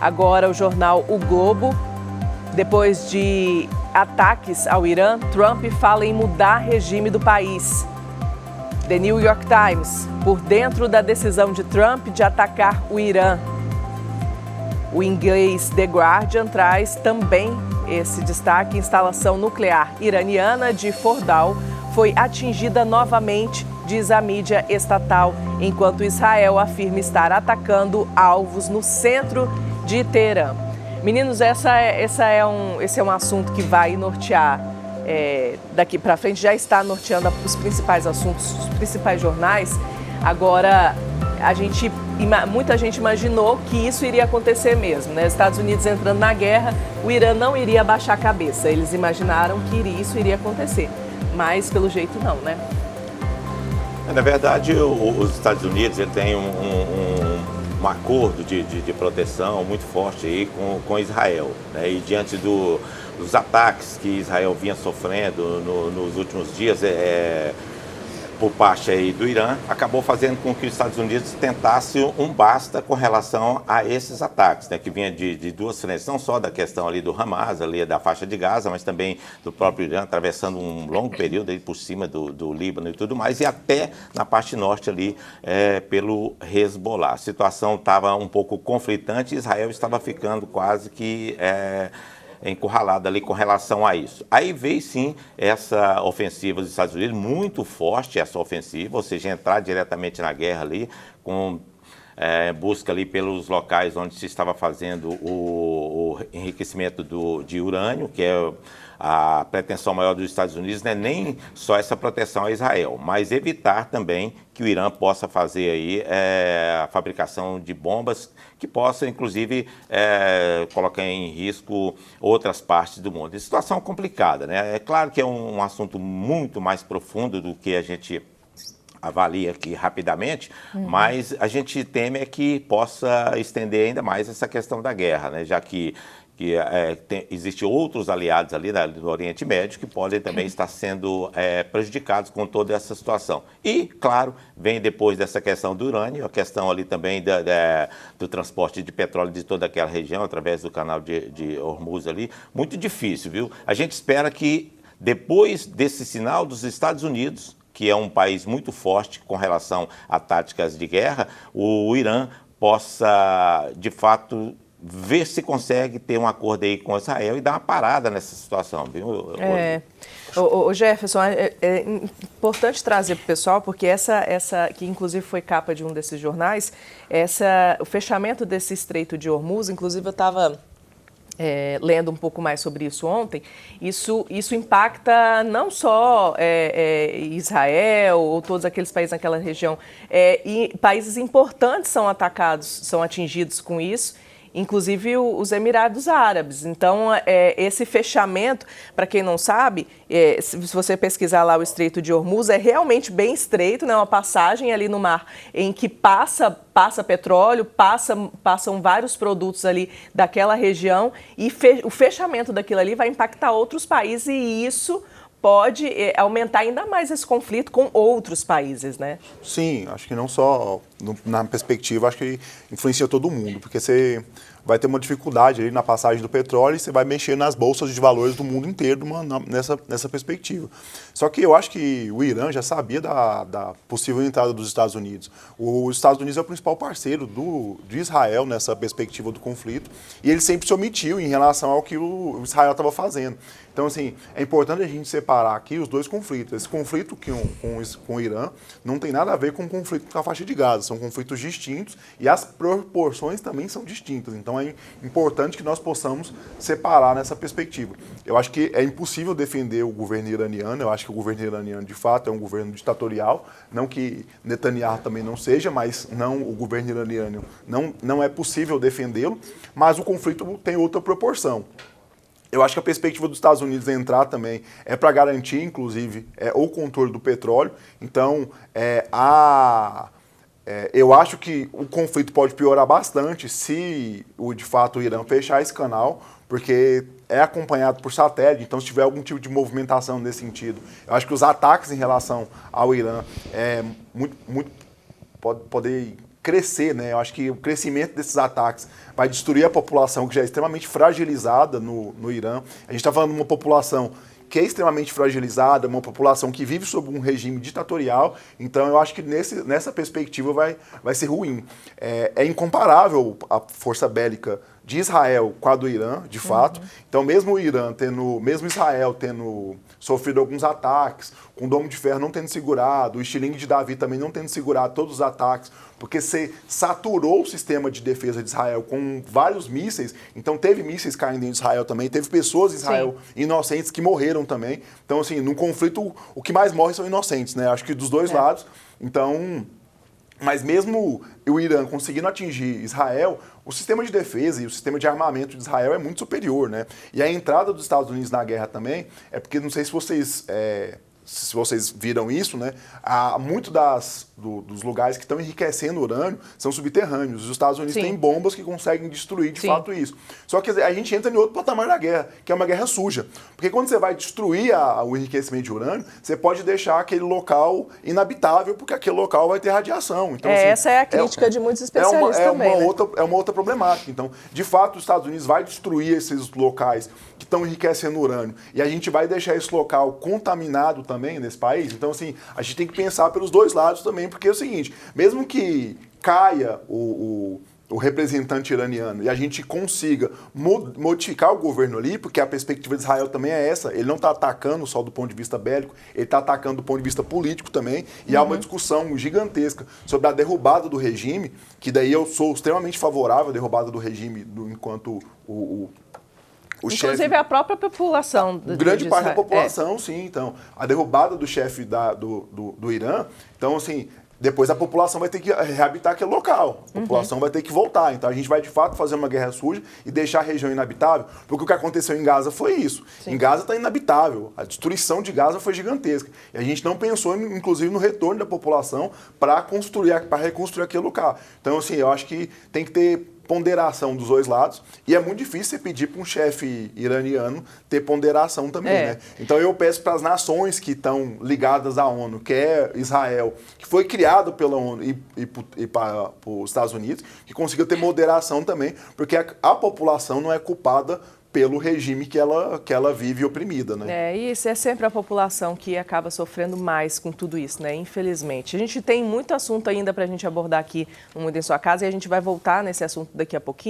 Agora o jornal O Globo, depois de ataques ao Irã, Trump fala em mudar regime do país. The New York Times, por dentro da decisão de Trump de atacar o Irã. O inglês The Guardian traz também esse destaque: instalação nuclear iraniana de Fordow foi atingida novamente, diz a mídia estatal, enquanto Israel afirma estar atacando alvos no centro de Teherã. Meninos, esse é um assunto que vai nortear, daqui para frente, já está norteando os principais assuntos, os principais jornais. Agora, muita gente imaginou que isso iria acontecer mesmo, né? Estados Unidos entrando na guerra, o Irã não iria baixar a cabeça. Eles imaginaram que isso iria acontecer, mas pelo jeito não, né? Na verdade, os Estados Unidos tem um acordo de proteção muito forte aí com Israel, né? E diante dos ataques que Israel vinha sofrendo nos últimos dias, por parte aí do Irã, acabou fazendo com que os Estados Unidos tentassem um basta com relação a esses ataques, né, que vinha de duas frentes, não só da questão ali do Hamas, ali da faixa de Gaza, mas também do próprio Irã, atravessando um longo período aí por cima do Líbano e tudo mais, e até na parte norte ali pelo Hezbollah. A situação estava um pouco conflitante, Israel estava ficando quase que encurralada ali com relação a isso. Aí veio sim essa ofensiva dos Estados Unidos, muito forte essa ofensiva, ou seja, entrar diretamente na guerra ali, com busca ali pelos locais onde se estava fazendo o enriquecimento de urânio, que é a pretensão maior dos Estados Unidos, não é nem só essa proteção a Israel, mas evitar também que o Irã possa fazer aí a fabricação de bombas que possa, inclusive, colocar em risco outras partes do mundo. É situação complicada, né? É claro que é um assunto muito mais profundo do que a gente avalia aqui rapidamente, mas a gente teme que possa estender ainda mais essa questão da guerra, né? Já que existem outros aliados ali do Oriente Médio que podem também estar sendo prejudicados com toda essa situação. E, claro, vem depois dessa questão do urânio, a questão ali também do transporte de petróleo de toda aquela região, através do canal de Hormuz ali. Muito difícil, viu? A gente espera que, depois desse sinal dos Estados Unidos, que é um país muito forte com relação a táticas de guerra, o Irã possa, de fato, ver se consegue ter um acordo aí com Israel e dar uma parada nessa situação, viu? O Jefferson, é importante trazer para o pessoal, porque essa que inclusive foi capa de um desses jornais, o fechamento desse Estreito de Hormuz, inclusive eu estava lendo um pouco mais sobre isso ontem, isso impacta não só Israel ou todos aqueles países naquela região, e países importantes são atacados, são atingidos com isso, inclusive os Emirados Árabes. Então, esse fechamento, para quem não sabe, se você pesquisar lá o Estreito de Hormuz, é realmente bem estreito, né? Uma passagem ali no mar em que passa petróleo, passam vários produtos ali daquela região, e o fechamento daquilo ali vai impactar outros países, e isso pode aumentar ainda mais esse conflito com outros países, né? Sim, acho que não só na perspectiva, acho que influencia todo mundo, porque você vai ter uma dificuldade ali na passagem do petróleo e você vai mexer nas bolsas de valores do mundo inteiro nessa perspectiva. Só que eu acho que o Irã já sabia da possível entrada dos Estados Unidos. Os Estados Unidos é o principal parceiro de Israel nessa perspectiva do conflito, e ele sempre se omitiu em relação ao que o Israel estava fazendo. Então, assim, é importante a gente separar aqui os dois conflitos. Esse conflito com o Irã não tem nada a ver com o conflito com a faixa de Gaza. São conflitos distintos e as proporções também são distintas. Então, é importante que nós possamos separar nessa perspectiva. Eu acho que é impossível defender o governo iraniano. Eu acho que o governo iraniano, de fato, é um governo ditatorial. Não que Netanyahu também não seja, mas o governo iraniano não é possível defendê-lo. Mas o conflito tem outra proporção. Eu acho que a perspectiva dos Estados Unidos entrar também é para garantir, inclusive, o controle do petróleo. Então, eu acho que o conflito pode piorar bastante se, de fato, o Irã fechar esse canal, porque é acompanhado por satélite. Então, se tiver algum tipo de movimentação nesse sentido, eu acho que os ataques em relação ao Irã pode crescer, né? Eu acho que o crescimento desses ataques vai destruir a população que já é extremamente fragilizada no Irã. A gente está falando de uma população que é extremamente fragilizada, uma população que vive sob um regime ditatorial, então eu acho que nessa perspectiva vai ser ruim. É incomparável a força bélica de Israel com a do Irã, de fato. Então, mesmo Israel tendo sofrido alguns ataques, com o Domo de Ferro não tendo segurado, o estilingue de Davi também não tendo segurado todos os ataques, porque você saturou o sistema de defesa de Israel com vários mísseis, então teve mísseis caindo em Israel também, teve pessoas em Israel inocentes que morreram também. Então, assim, num conflito, o que mais morre são inocentes, né? Acho que dos dois lados. Então, mas mesmo o Irã conseguindo atingir Israel, o sistema de defesa e o sistema de armamento de Israel é muito superior, né? E a entrada dos Estados Unidos na guerra também é porque, não sei se vocês viram isso, né? Muito dos lugares que estão enriquecendo urânio são subterrâneos. Os Estados Unidos têm bombas que conseguem destruir de fato isso. Só que a gente entra em outro patamar da guerra, que é uma guerra suja. Porque quando você vai destruir o enriquecimento de urânio, você pode deixar aquele local inabitável, porque aquele local vai ter radiação. Então, assim, essa é a crítica de muitos especialistas também. É uma outra problemática. Então, de fato, os Estados Unidos vai destruir esses locais que estão enriquecendo urânio. E a gente vai deixar esse local contaminado também nesse país. Então, assim, a gente tem que pensar pelos dois lados também, porque é o seguinte, mesmo que caia o representante iraniano e a gente consiga modificar o governo ali, porque a perspectiva de Israel também é essa, ele não está atacando só do ponto de vista bélico, ele está atacando do ponto de vista político também, e há uma discussão gigantesca sobre a derrubada do regime, que daí eu sou extremamente favorável à derrubada do regime enquanto inclusive a própria população. Grande parte da população, sim. Então, a derrubada do chefe do Irã, então, assim, depois a população vai ter que reabitar aquele local. A população vai ter que voltar. Então, a gente vai, de fato, fazer uma guerra suja e deixar a região inabitável, porque o que aconteceu em Gaza foi isso. Sim. Em Gaza está inabitável. A destruição de Gaza foi gigantesca. E a gente não pensou, inclusive, no retorno da população para reconstruir aquele local. Então, assim, eu acho que tem que ter ponderação dos dois lados, e é muito difícil você pedir para um chefe iraniano ter ponderação também, né? Então eu peço para as nações que estão ligadas à ONU, que é Israel, que foi criado pela ONU e para os Estados Unidos, que consiga ter moderação também, porque a população não é culpada pelo regime que ela vive oprimida, né? E isso é sempre a população que acaba sofrendo mais com tudo isso, né? Infelizmente. A gente tem muito assunto ainda para a gente abordar aqui no Mundo em Sua Casa e a gente vai voltar nesse assunto daqui a pouquinho.